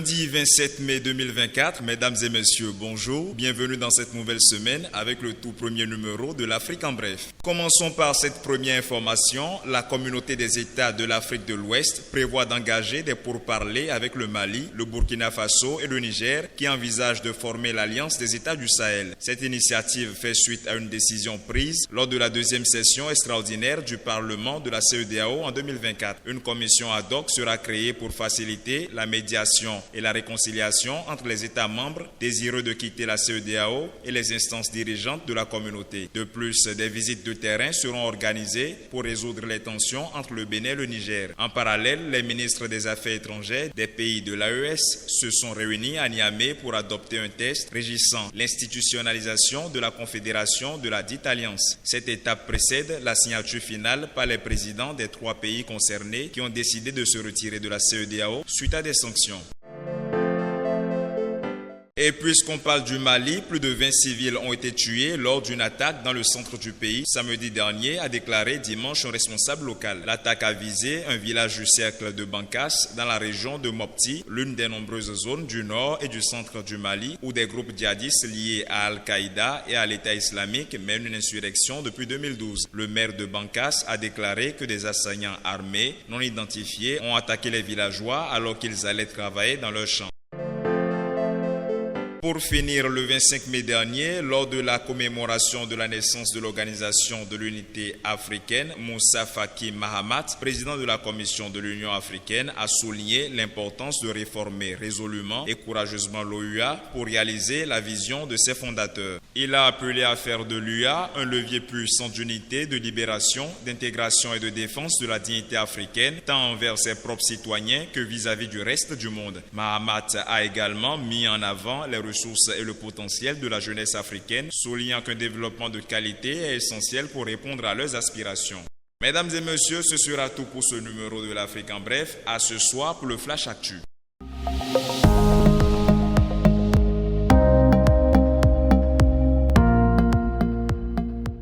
Lundi 27 mai 2024, mesdames et messieurs, bonjour. Bienvenue dans cette nouvelle semaine avec le tout premier numéro de l'Afrique en bref. Commençons par cette première information. La communauté des États de l'Afrique de l'Ouest prévoit d'engager des pourparlers avec le Mali, le Burkina Faso et le Niger qui envisagent de former l'Alliance des États du Sahel. Cette initiative fait suite à une décision prise lors de la deuxième session extraordinaire du Parlement de la CEDEAO en 2024. Une commission ad hoc sera créée pour faciliter la médiation et la réconciliation entre les États membres désireux de quitter la CEDEAO et les instances dirigeantes de la communauté. De plus, des visites de terrain seront organisées pour résoudre les tensions entre le Bénin et le Niger. En parallèle, les ministres des Affaires étrangères des pays de l'AES se sont réunis à Niamey pour adopter un texte régissant l'institutionnalisation de la Confédération de la dite Alliance. Cette étape précède la signature finale par les présidents des 3 pays concernés qui ont décidé de se retirer de la CEDEAO suite à des sanctions. Et puisqu'on parle du Mali, plus de 20 civils ont été tués lors d'une attaque dans le centre du pays samedi dernier, a déclaré dimanche un responsable local. L'attaque a visé un village du cercle de Bankas dans la région de Mopti, l'une des nombreuses zones du nord et du centre du Mali où des groupes djihadistes liés à Al-Qaïda et à l'État islamique mènent une insurrection depuis 2012. Le maire de Bankas a déclaré que des assaillants armés non identifiés ont attaqué les villageois alors qu'ils allaient travailler dans leurs champs. Pour finir, le 25 mai dernier, lors de la commémoration de la naissance de l'Organisation de l'Unité africaine, Moussa Faki Mahamat, président de la Commission de l'Union africaine, a souligné l'importance de réformer résolument et courageusement l'OUA pour réaliser la vision de ses fondateurs. Il a appelé à faire de l'UA un levier puissant d'unité, de libération, d'intégration et de défense de la dignité africaine, tant envers ses propres citoyens que vis-à-vis du reste du monde. Mahamat a également mis en avant les ressources et le potentiel de la jeunesse africaine, soulignant qu'un développement de qualité est essentiel pour répondre à leurs aspirations. Mesdames et messieurs, ce sera tout pour ce numéro de l'Afrique en bref. À ce soir pour le Flash Actu.